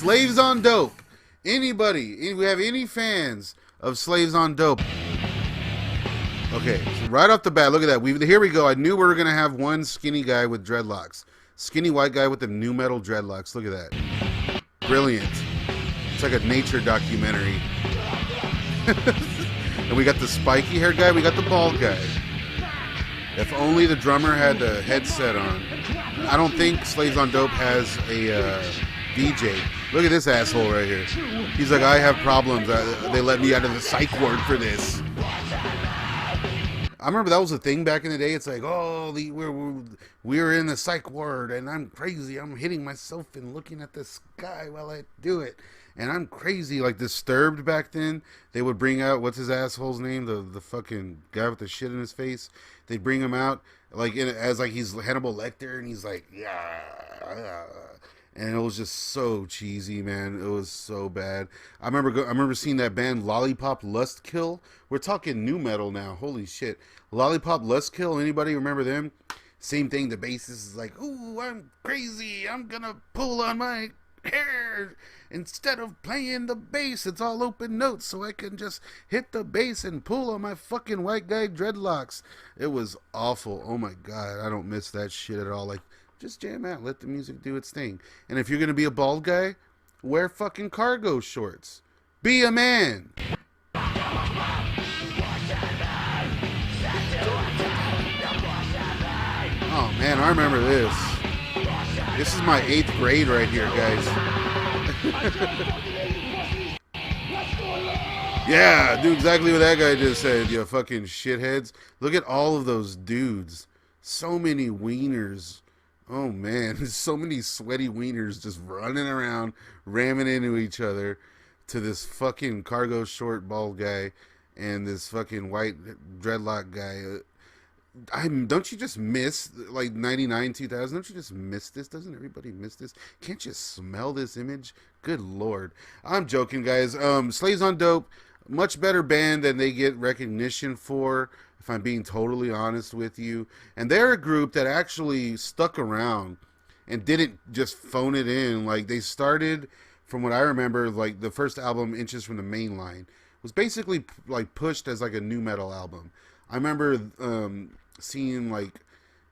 Slaves on Dope. Anybody? We have any fans of Slaves on Dope? Okay, so right off the bat, look at that. Here we go. I knew we were gonna have one skinny guy with dreadlocks, skinny white guy with the new metal dreadlocks. Look at that, brilliant. It's like a nature documentary. And we got the spiky haired guy. We got the bald guy. If only the drummer had the headset on. I don't think Slaves on Dope has a DJ. Look at this asshole right here. He's like, I have problems. They let me out of the psych ward for this. I remember that was a thing back in the day. It's like, oh, we're in the psych ward, and I'm crazy. I'm hitting myself and looking at the sky while I do it, and I'm crazy. Like Disturbed back then, they would bring out what's his asshole's name, the fucking guy with the shit in his face. They'd bring him out like as like he's Hannibal Lecter, and he's like, yeah. And it was just so cheesy, man. It was so bad. I remember seeing that band Lollipop Lust Kill. We're talking new metal now. Holy shit. Lollipop Lust Kill. Anybody remember them? Same thing. The bassist is like, ooh, I'm crazy. I'm gonna pull on my hair. Instead of playing the bass, it's all open notes, so I can just hit the bass and pull on my fucking white guy dreadlocks. It was awful. Oh my god. I don't miss that shit at all. Like, just jam out. Let the music do its thing. And if you're going to be a bald guy, wear fucking cargo shorts. Be a man. Oh, man, I remember this. This is my 8th grade right here, guys. Yeah, do exactly what that guy just said, you fucking shitheads. Look at all of those dudes. So many wieners. Oh man, so many sweaty wieners just running around, ramming into each other to this fucking cargo short bald guy and this fucking white dreadlock guy. Don't you just miss like 99, 2000? Don't you just miss this? Doesn't everybody miss this? Can't you smell this image? Good Lord. I'm joking, guys. Slaves on Dope, much better band than they get recognition for, if I'm being totally honest with you. And they're a group that actually stuck around and didn't just phone it in. Like, they started, from what I remember, like the first album, Inches from the Main Line, was basically like pushed as like a new metal album. I remember seeing like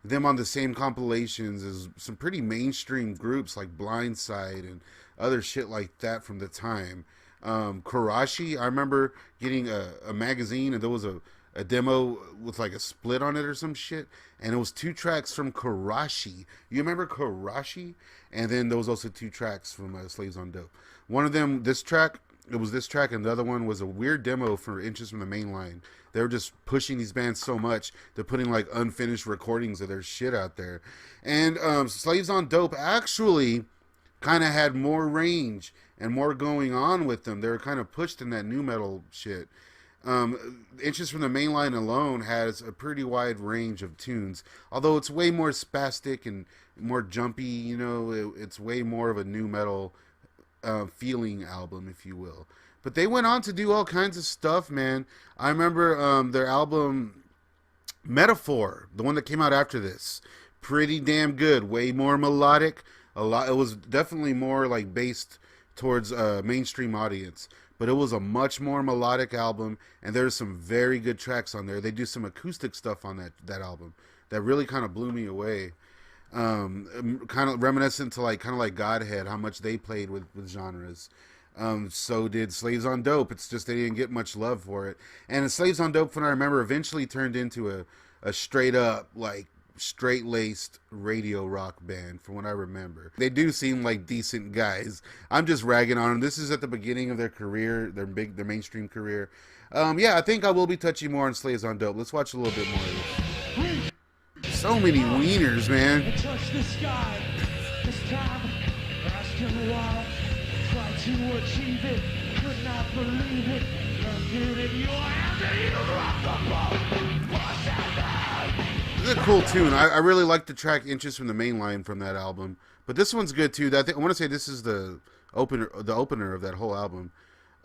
them on the same compilations as some pretty mainstream groups like Blindside and other shit like that from the time. Karashi, I remember getting a magazine, and there was a demo with like a split on it or some shit, and it was 2 tracks from Karashi. You remember Karashi? And then there was also 2 tracks from Slaves on Dope. One of them, this track, it was this track, and the other one was a weird demo for Inches from the Main Line. They were just pushing these bands so much, they're putting like unfinished recordings of their shit out there. And Slaves on Dope actually kind of had more range and more going on with them. They were kind of pushed in that new metal shit. Inches from the Main Line alone has a pretty wide range of tunes, although it's way more spastic and more jumpy. You know, it's way more of a new metal feeling album, if you will. But they went on to do all kinds of stuff, man. I remember their album Metaphor, the one that came out after this, pretty damn good. Way more melodic. It was definitely more like based towards a mainstream audience. But it was a much more melodic album, and there's some very good tracks on there. They do some acoustic stuff on that album that really kind of blew me away. Kind of reminiscent to kind of like Godhead, how much they played with genres. So did Slaves on Dope. It's just they didn't get much love for it. And Slaves on Dope, from what I remember, eventually turned into a straight up like straight-laced radio rock band, from what I remember. They do seem like decent guys. I'm just ragging on them. This is at the beginning of their career, their mainstream career. Yeah, I think I will be touching more on Slaves on Dope. Let's watch a little bit more of this. So many wieners, man. Touch the sky. This time, asking why. Try to achieve it. Could not believe it. Get in your hands and you rock the boat. Push it down. This is a cool tune. I really like the track Inches from the Main Line from that album. But this one's good too. I want to say this is the opener of that whole album.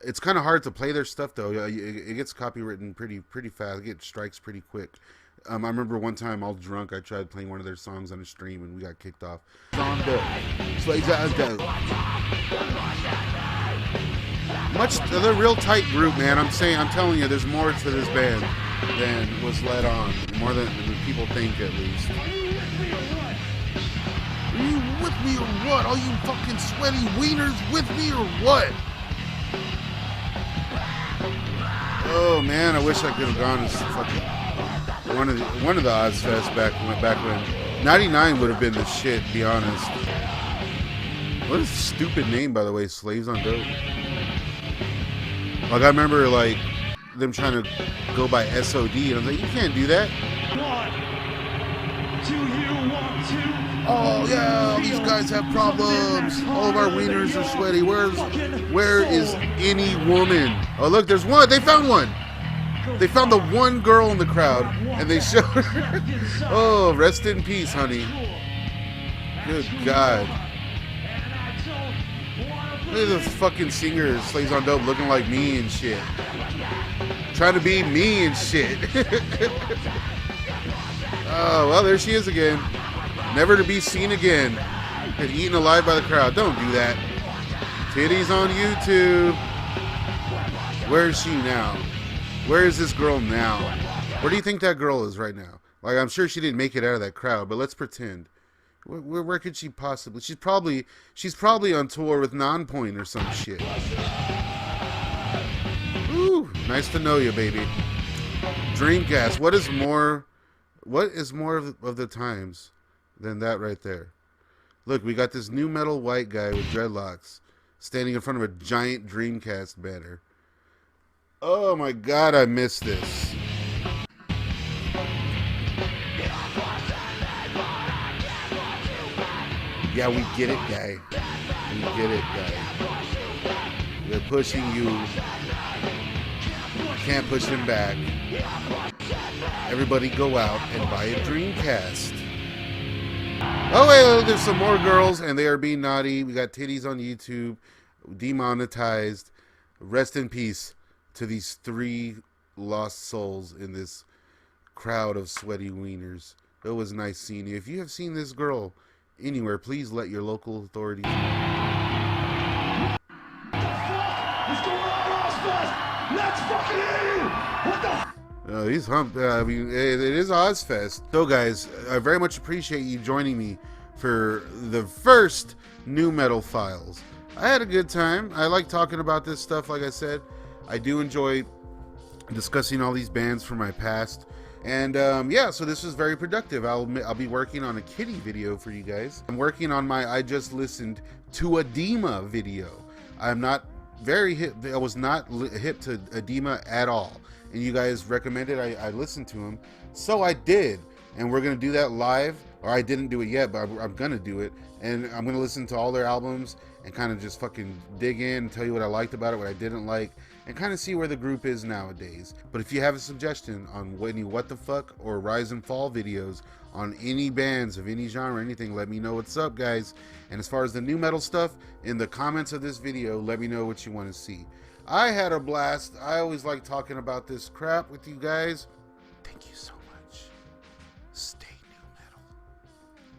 It's kind of hard to play their stuff though. It gets copywritten pretty fast. It gets strikes pretty quick. I remember one time, all drunk, I tried playing one of their songs on a stream, and we got kicked off. On dope, Slaves on dope. They're a real tight group, man. I'm telling you, there's more to this band than was let on. More than people think, at least. Are you with me or what? All you fucking sweaty wieners with me or what? Oh man, I wish I could have gone to fucking one of the Ozfest back when 99 would have been the shit. To be honest. What a stupid name, by the way. Slaves on Dope. Like I remember like them trying to go by SOD, and I was like, you can't do that. Oh yeah, these guys have problems. All of our wieners are sweaty. Where is any woman? Oh look, there's one. They found one. They found the one girl in the crowd, and they showed her. Oh, rest in peace, honey. Good God. Look at this fucking singer, Slaves on Dope, looking like me and shit. Trying to be me and shit. Oh, well, there she is again. Never to be seen again. And eaten alive by the crowd. Don't do that. Titties on YouTube. Where is she now? Where is this girl now? Where do you think that girl is right now? Like, I'm sure she didn't make it out of that crowd, but let's pretend. Where could she possibly? She's probably on tour with Nonpoint or some shit. Ooh, nice to know you, baby. Dreamcast. What is more of the times than that right there? Look, we got this new metal white guy with dreadlocks standing in front of a giant Dreamcast banner. Oh my God, I missed this. Yeah, we get it, guy. We get it, guy. They're pushing you. Can't push him back. Everybody go out and buy a Dreamcast. Oh, wait, there's some more girls, and they are being naughty. We got titties on YouTube. Demonetized. Rest in peace to these 3 lost souls in this crowd of sweaty wieners. It was nice seeing you. If you have seen this girl anywhere, please let your local authorities know. Let's fucking hear you! What the I mean, it is Ozfest. So guys, I very much appreciate you joining me for the first New Metal Files. I had a good time. I like talking about this stuff. Like I said, I do enjoy discussing all these bands from my past. And yeah, so this was very productive. I'll be working on a Kitty video for you guys. I'm working on my I Just Listened to Edema video. I'm not very hip. I was not hip to Edema at all. And you guys recommended I listened to him. So I did. And we're going to do that live. Or I didn't do it yet, but I'm going to do it. And I'm going to listen to all their albums and kind of just fucking dig in and tell you what I liked about it, what I didn't like, and kind of see where the group is nowadays. But if you have a suggestion on any What the Fuck or Rise and Fall videos on any bands of any genre or anything, let me know what's up, guys. And as far as the new metal stuff, in the comments of this video, let me know what you want to see. I had a blast. I always like talking about this crap with you guys. Thank you so much. Stay